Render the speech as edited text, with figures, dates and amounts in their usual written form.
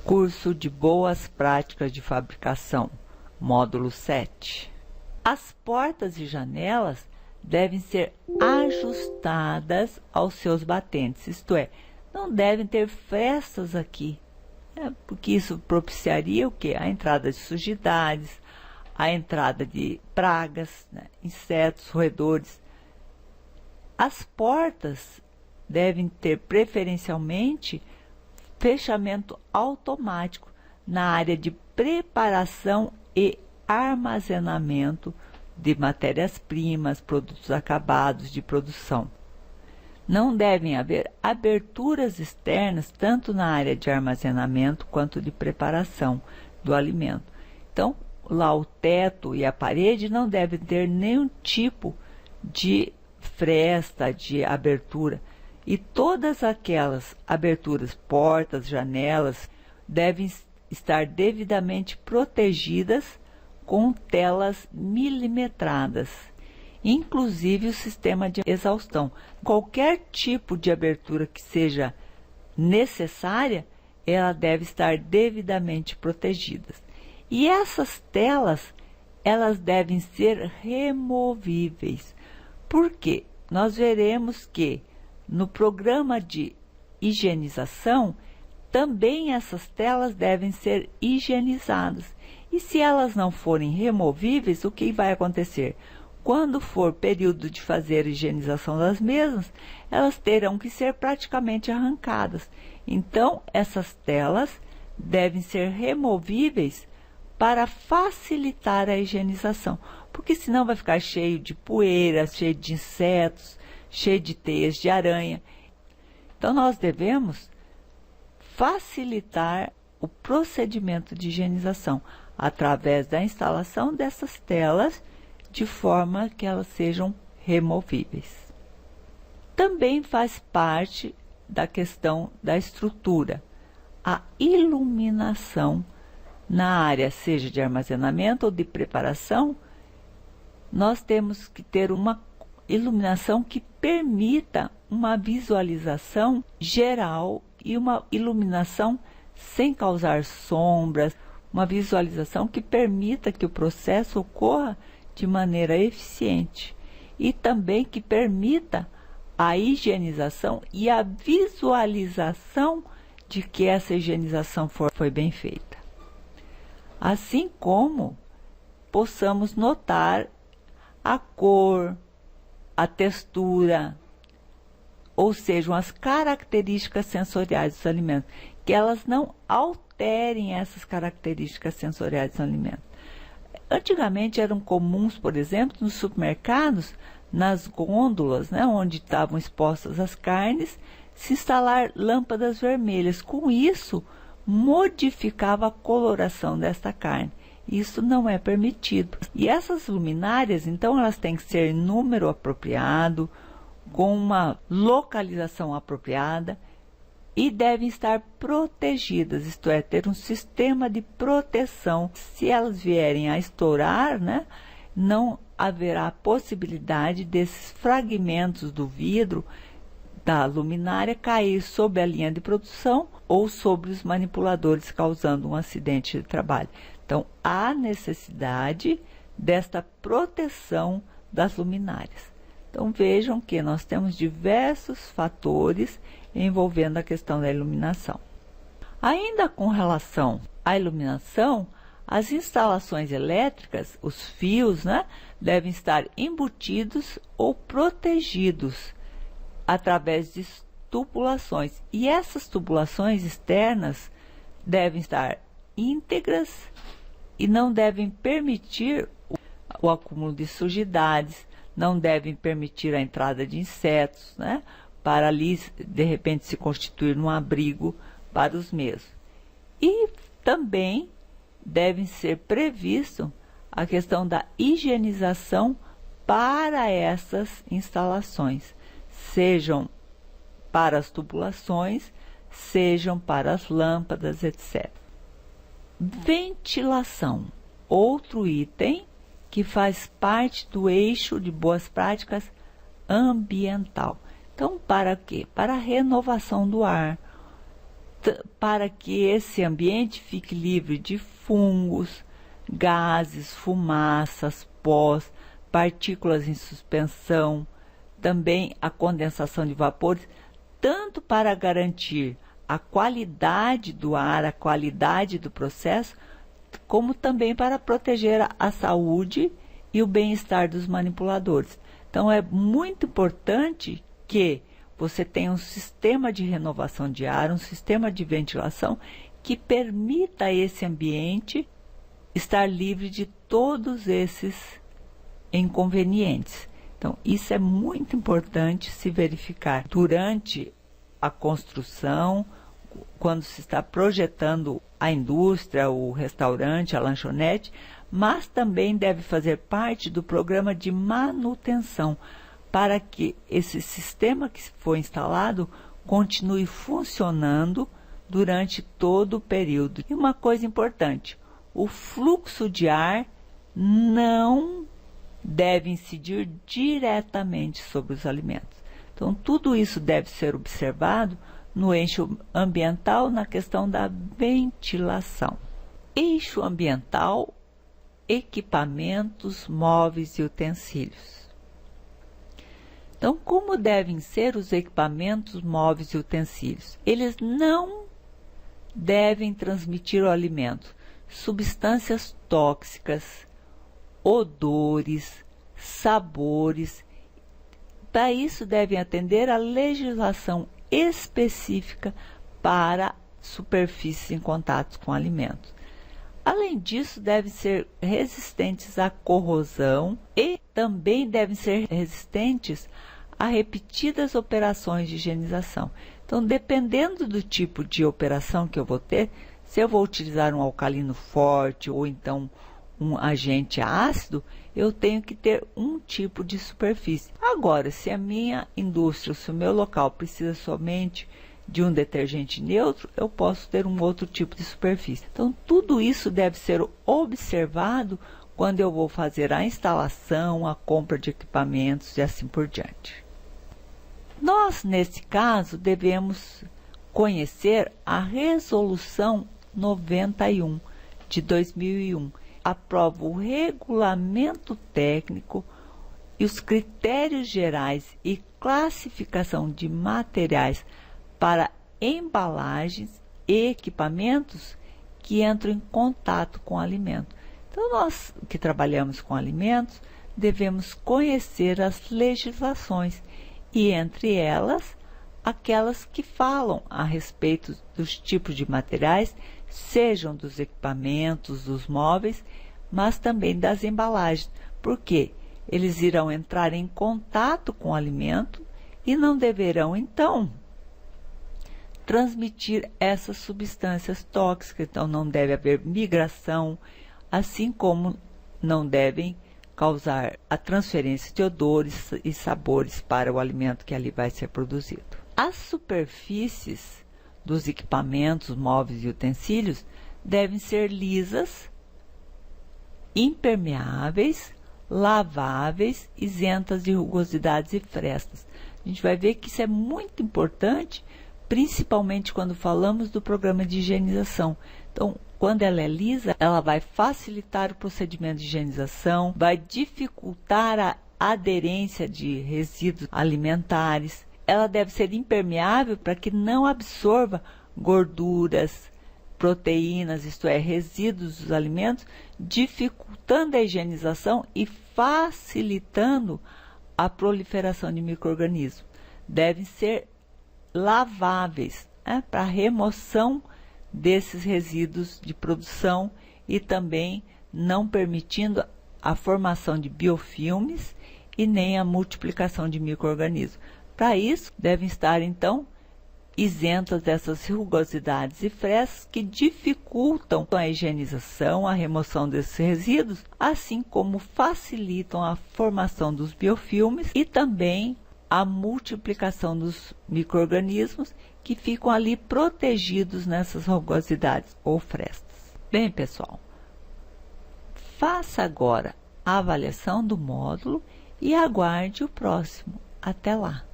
Curso de Boas Práticas de Fabricação, módulo 7. As portas e janelas devem ser ajustadas aos seus batentes, isto é, não devem ter frestas aqui, porque isso propiciaria o quê? A entrada de sujidades, a entrada de pragas, insetos, roedores. As portas devem ter preferencialmente fechamento automático na área de preparação e armazenamento de matérias-primas, produtos acabados de produção. Não devem haver aberturas externas, tanto na área de armazenamento quanto de preparação do alimento. Então, lá o teto e a parede não devem ter nenhum tipo de fresta, de abertura. E todas aquelas aberturas, portas, janelas, devem estar devidamente protegidas com telas milimetradas, inclusive o sistema de exaustão. Qualquer tipo de abertura que seja necessária, ela deve estar devidamente protegida. E essas telas, elas devem ser removíveis. Por quê? Nós veremos que no programa de higienização, também essas telas devem ser higienizadas. E se elas não forem removíveis, o que vai acontecer? Quando for período de fazer a higienização das mesmas, elas terão que ser praticamente arrancadas. Então, essas telas devem ser removíveis para facilitar a higienização, porque senão vai ficar cheio de poeira, cheio de insetos, cheio de teias de aranha. Então, nós devemos facilitar o procedimento de higienização através da instalação dessas telas, de forma que elas sejam removíveis. Também faz parte da questão da estrutura, a iluminação na área, seja de armazenamento ou de preparação. Nós temos que ter uma iluminação que permita uma visualização geral e uma iluminação sem causar sombras, uma visualização que permita que o processo ocorra de maneira eficiente e também que permita a higienização e a visualização de que essa higienização foi bem feita. Assim como possamos notar a cor, a textura, ou seja, as características sensoriais dos alimentos, que elas não alterem essas características sensoriais dos alimentos. Antigamente eram comuns, por exemplo, nos supermercados, nas gôndolas, onde estavam expostas as carnes, se instalar lâmpadas vermelhas. Com isso, modificava a coloração desta carne. Isso não é permitido. E essas luminárias, então, elas têm que ser em número apropriado, com uma localização apropriada e devem estar protegidas, isto é, ter um sistema de proteção. Se elas vierem a estourar, não haverá possibilidade desses fragmentos do vidro da luminária cair sobre a linha de produção ou sobre os manipuladores, causando um acidente de trabalho. Então, há necessidade desta proteção das luminárias. Então, vejam que nós temos diversos fatores envolvendo a questão da iluminação. Ainda com relação à iluminação, as instalações elétricas, os fios, devem estar embutidos ou protegidos através de tubulações. E essas tubulações externas devem estar íntegras e não devem permitir o acúmulo de sujidades, não devem permitir a entrada de insetos, para ali, de repente, se constituir num abrigo para os mesmos. E também deve ser previsto a questão da higienização para essas instalações, sejam para as tubulações, sejam para as lâmpadas, etc. Ventilação, outro item que faz parte do eixo de boas práticas ambiental. Então, para quê? Para a renovação do ar, para que esse ambiente fique livre de fungos, gases, fumaças, pós, partículas em suspensão, também a condensação de vapores, tanto para garantir a qualidade do ar, a qualidade do processo, como também para proteger a saúde e o bem-estar dos manipuladores. Então, é muito importante que você tenha um sistema de renovação de ar, um sistema de ventilação que permita a esse ambiente estar livre de todos esses inconvenientes. Então, isso é muito importante se verificar durante a construção, quando se está projetando a indústria, o restaurante, a lanchonete, mas também deve fazer parte do programa de manutenção, para que esse sistema que foi instalado continue funcionando durante todo o período. E uma coisa importante, o fluxo de ar não deve incidir diretamente sobre os alimentos. Então, tudo isso deve ser observado no eixo ambiental, na questão da ventilação. Eixo ambiental, equipamentos, móveis e utensílios. Então, como devem ser os equipamentos, móveis e utensílios? Eles não devem transmitir ao alimento substâncias tóxicas, odores, sabores. Para isso, devem atender à legislação específica para superfícies em contato com alimentos. Além disso, devem ser resistentes à corrosão e também devem ser resistentes a repetidas operações de higienização. Então, dependendo do tipo de operação que eu vou ter, se eu vou utilizar um alcalino forte ou então um agente ácido, eu tenho que ter um tipo de superfície. Agora, se a minha indústria, se o meu local precisa somente de um detergente neutro, eu posso ter um outro tipo de superfície. Então, tudo isso deve ser observado quando eu vou fazer a instalação, a compra de equipamentos e assim por diante. Nós, nesse caso, devemos conhecer a Resolução 91 de 2001. Aprova o regulamento técnico e os critérios gerais e classificação de materiais para embalagens e equipamentos que entram em contato com o alimento. Então, nós que trabalhamos com alimentos, devemos conhecer as legislações e, entre elas, aquelas que falam a respeito dos tipos de materiais, sejam dos equipamentos, dos móveis, mas também das embalagens, porque eles irão entrar em contato com o alimento e não deverão, então, transmitir essas substâncias tóxicas. Então, não deve haver migração, assim como não devem causar a transferência de odores e sabores para o alimento que ali vai ser produzido. As superfícies dos equipamentos, móveis e utensílios devem ser lisas, impermeáveis, laváveis, isentas de rugosidades e frestas. A gente vai ver que isso é muito importante, principalmente quando falamos do programa de higienização. Então, quando ela é lisa, ela vai facilitar o procedimento de higienização, vai dificultar a aderência de resíduos alimentares. Ela deve ser impermeável para que não absorva gorduras, proteínas, isto é, resíduos dos alimentos, dificultando a higienização e facilitando a proliferação de micro-organismos. Devem ser laváveis, para remoção desses resíduos de produção e também não permitindo a formação de biofilmes e nem a multiplicação de micro-organismos. Para isso, devem estar, então, isentas dessas rugosidades e frestas que dificultam a higienização, a remoção desses resíduos, assim como facilitam a formação dos biofilmes e também a multiplicação dos micro-organismos que ficam ali protegidos nessas rugosidades ou frestas. Bem, pessoal, faça agora a avaliação do módulo e aguarde o próximo. Até lá!